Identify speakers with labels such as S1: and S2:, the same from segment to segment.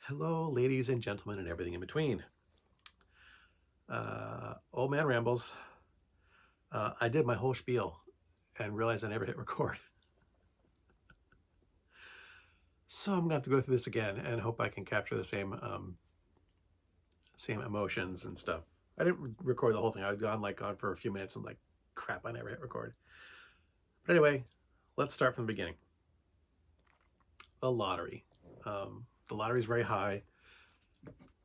S1: Hello, ladies and gentlemen, and everything in between. Old man Rambles. I did my whole spiel and realized I never hit record. So I'm gonna have to go through this again and hope I can capture the same emotions and stuff. I didn't record the whole thing. I was gone for a few minutes and like, crap, I never hit record. But anyway, let's start from the beginning. The lottery. The lottery is very high.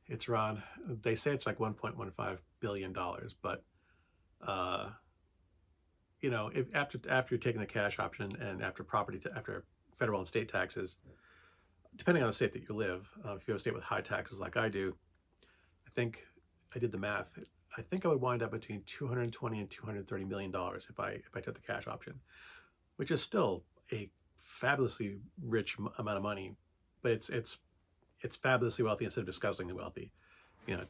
S1: It's around. They say it's like $1.15 billion, but uh, if after you're taking the cash option and after federal and state taxes, depending on the state that you live, if you have a state with high taxes like I do, I think I did the math. I think I would wind up between 220 and 230 million dollars if I took the cash option, which is still a fabulously rich amount of money, but it's fabulously wealthy instead of disgustingly wealthy. You know,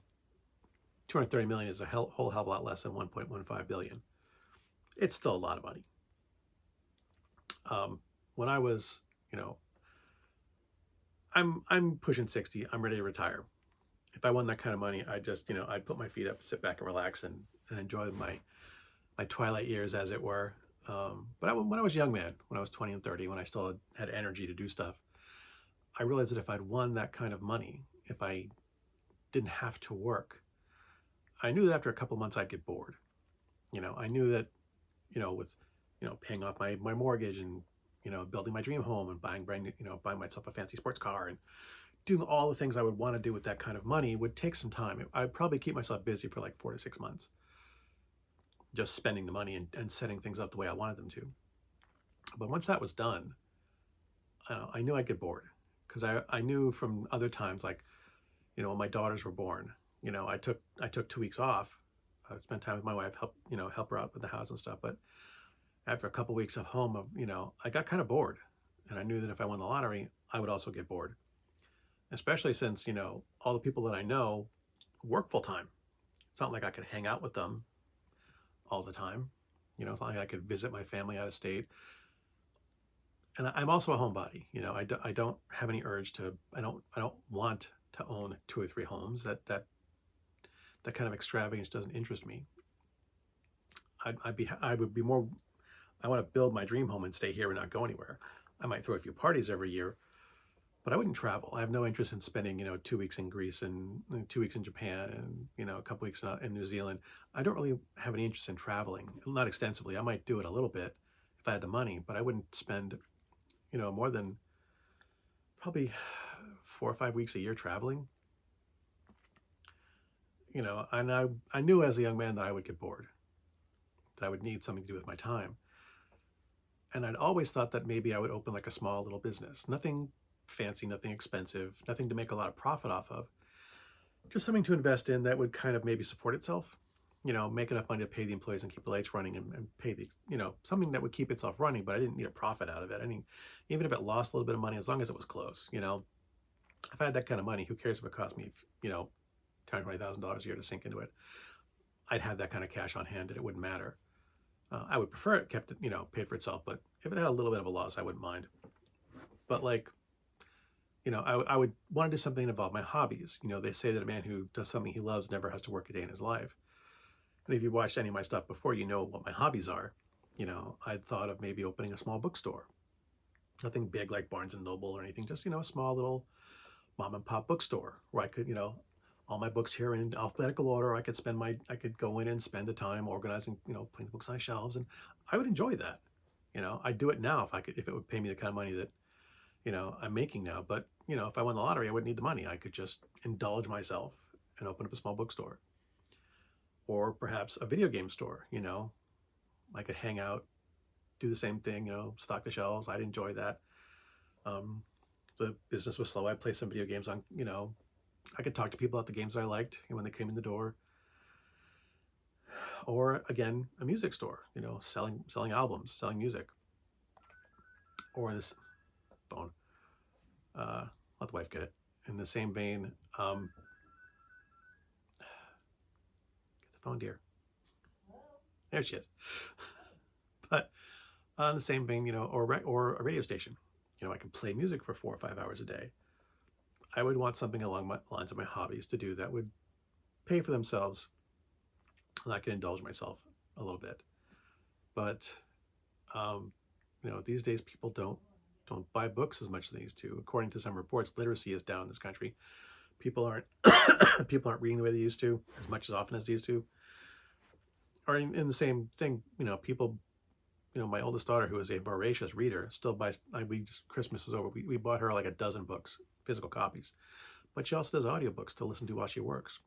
S1: 230 million is a whole hell of a lot less than 1.15 billion. It's still a lot of money. When I was, you know, I'm pushing 60. I'm ready to retire. If I won that kind of money, I'd put my feet up, sit back and relax and enjoy my twilight years, as it were. When I was a young man, when I was 20 and 30, when I still had energy to do stuff, I realized that if I'd won that kind of money, if I didn't have to work, I knew that after a couple of months I'd get bored. I knew that, with, paying off my mortgage and, building my dream home and buying myself a fancy sports car and doing all the things I would want to do with that kind of money would take some time. I'd probably keep myself busy for like 4 to 6 months, just spending the money and setting things up the way I wanted them to. But once that was done, I knew I'd get bored because I knew from other times, like, when my daughters were born, I took 2 weeks off. I spent time with my wife, help her out with the house and stuff. But after a couple of weeks of home, I got kind of bored, and I knew that if I won the lottery, I would also get bored, especially since all the people that I know work full time. It's not like I could hang out with them all the time. It's not like I could visit my family out of state. And I'm also a homebody. I don't have any urge to. I don't want to own 2 or 3 homes. That kind of extravagance doesn't interest me. I would be more. I want to build my dream home and stay here and not go anywhere. I might throw a few parties every year, but I wouldn't travel. I have no interest in spending, 2 weeks in Greece and 2 weeks in Japan and, a couple weeks in New Zealand. I don't really have any interest in traveling, not extensively. I might do it a little bit if I had the money, but I wouldn't spend, more than probably 4 or 5 weeks a year traveling. And I knew as a young man that I would get bored, that I would need something to do with my time. And I'd always thought that maybe I would open like a small little business. Nothing fancy, nothing expensive, nothing to make a lot of profit off of. Just something to invest in that would kind of maybe support itself. Make enough money to pay the employees and keep the lights running and pay something that would keep itself running, but I didn't need a profit out of it. I mean, even if it lost a little bit of money, as long as it was close, if I had that kind of money, who cares if it cost me, $10,000 or $20,000 a year to sink into it? I'd have that kind of cash on hand that it wouldn't matter. I would prefer it kept, paid for itself, but if it had a little bit of a loss, I wouldn't mind. But like, I would want to do something that involved my hobbies. They say that a man who does something he loves never has to work a day in his life. And if you've watched any of my stuff before, you know what my hobbies are. I'd thought of maybe opening a small bookstore. Nothing big like Barnes and Noble or anything, just, a small little mom and pop bookstore where I could, all my books here in alphabetical order. I could go in and spend the time organizing, putting the books on shelves, and I would enjoy that. I'd do it now if it would pay me the kind of money that, I'm making now. But, if I won the lottery, I wouldn't need the money. I could just indulge myself and open up a small bookstore or perhaps a video game store. I could hang out, do the same thing, stock the shelves. I'd enjoy that. The business was slow. I'd play some video games on, I could talk to people about the games I liked when they came in the door. Or again, a music store, selling albums, selling music. Or this phone. Let the wife get it. In the same vein, get the phone, dear. There she is. But in the same vein, or a radio station. I can play music for 4 or 5 hours a day. I would want something along my lines of my hobbies to do that would pay for themselves, and I can indulge myself a little bit. But um, these days people don't buy books as much as they used to. According to some reports, literacy is down in this country. People aren't people aren't reading the way they used to as much as often as they used to. Or in the same thing, people. My oldest daughter, who is a voracious reader, still buys. We just Christmas is over. We bought her like a dozen books, physical copies, but she also does audiobooks to listen to while she works.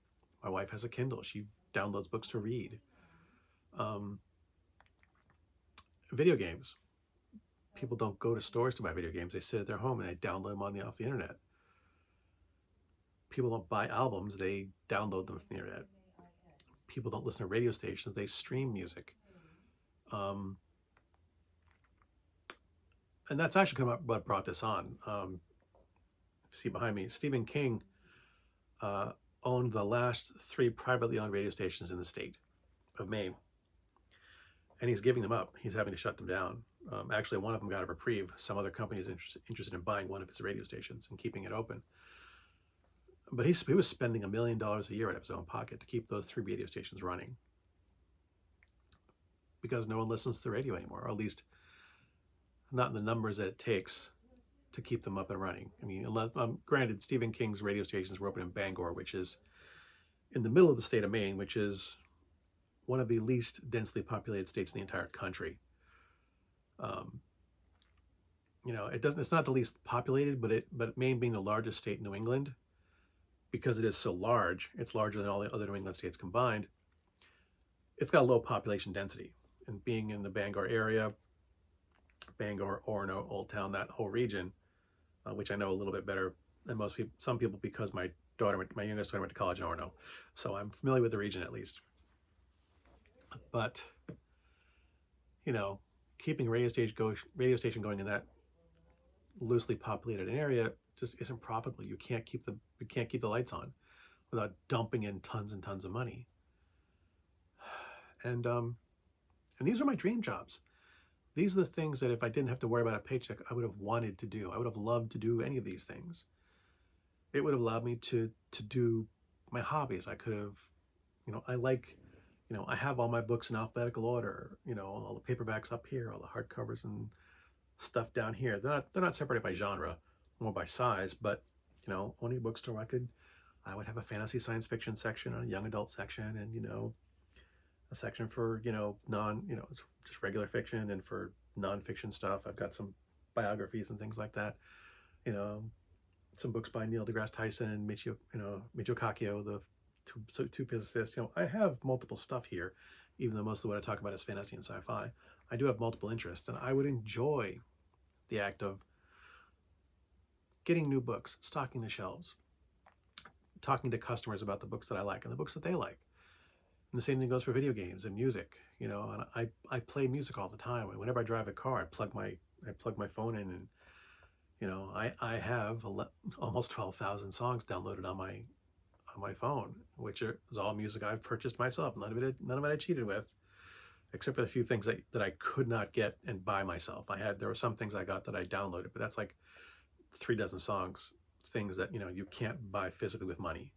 S1: My wife has a Kindle. She downloads books to read. Um, Video games. People don't go to stores to buy video games. They sit at their home and they download them off the internet. People don't buy albums. They download them from the internet. People don't listen to radio stations. They stream music. And that's actually come up what brought this on. See behind me, Stephen King uh, owned the last 3 privately owned radio stations in the state of Maine, and he's giving them up. He's having to shut them down. Actually, one of them got a reprieve. Some other company is interested in buying one of his radio stations and keeping it open. But he was spending $1 million a year out of his own pocket to keep those 3 radio stations running, because no one listens to the radio anymore, or at least not in the numbers that it takes to keep them up and running. I mean, unless, granted, Stephen King's radio stations were open in Bangor, which is in the middle of the state of Maine, which is one of the least densely populated states in the entire country. It's not the least populated, but Maine being the largest state in New England, because it is so large, it's larger than all the other New England states combined. It's got a low population density, and being in the Bangor area, Bangor, Orono, Old Town, that whole region, which I know a little bit better than most people, some people, because my youngest daughter went to college in Orono, so I'm familiar with the region at least. But keeping a radio station going in that loosely populated area just isn't profitable. You can't keep the lights on without dumping in tons and tons of money. And these are my dream jobs. These are the things that if I didn't have to worry about a paycheck, I would have wanted to do. I would have loved to do any of these things. It would have allowed me to do my hobbies. I could have, I have all my books in alphabetical order, all the paperbacks up here, all the hardcovers and stuff down here. They're not separated by genre, more by size, but owning a bookstore, I would have a fantasy science fiction section and a young adult section, and a section for just regular fiction, and for nonfiction stuff I've got some biographies and things like that. Some books by Neil deGrasse Tyson and Michio Kakuo, the two physicists. I have multiple stuff here, even though most of what I talk about is fantasy and sci-fi. I do have multiple interests, and I would enjoy the act of getting new books, stocking the shelves, talking to customers about the books that I like and the books that they like. And the same thing goes for video games and music. And I play music all the time. Whenever I drive a car, I plug my phone in, and I have almost 12,000 songs downloaded on my phone, which is all music I've purchased myself. None of it I cheated with, except for the few things that I could not get and buy myself. There were some things I got that I downloaded, but that's like 3 dozen songs, things that you can't buy physically with money.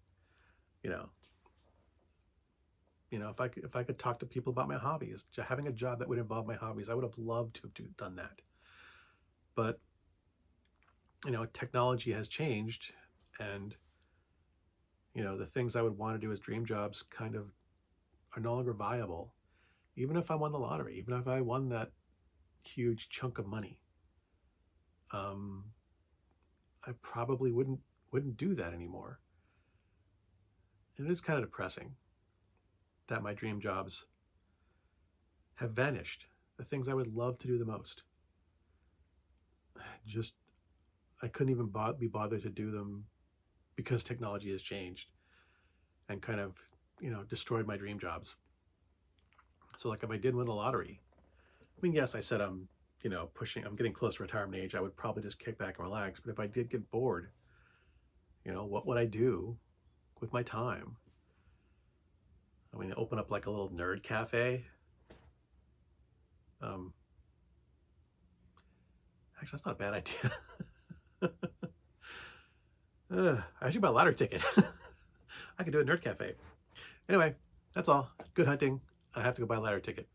S1: If I could talk to people about my hobbies, having a job that would involve my hobbies, I would have loved to have done that. But technology has changed, and the things I would want to do as dream jobs kind of are no longer viable. Even if I won the lottery, even if I won that huge chunk of money, I probably wouldn't do that anymore. And it is kind of depressing that my dream jobs have vanished. The things I would love to do the most, I couldn't even be bothered to do them, because technology has changed and kind of destroyed my dream jobs. So like if I did win the lottery, I mean, yes, I said I'm getting close to retirement age, I would probably just kick back and relax. But if I did get bored, what would I do with my time? I mean, open up like a little nerd cafe. Actually, that's not a bad idea. I should buy a lottery ticket. I could do a nerd cafe. Anyway, that's all. Good hunting. I have to go buy a lottery ticket.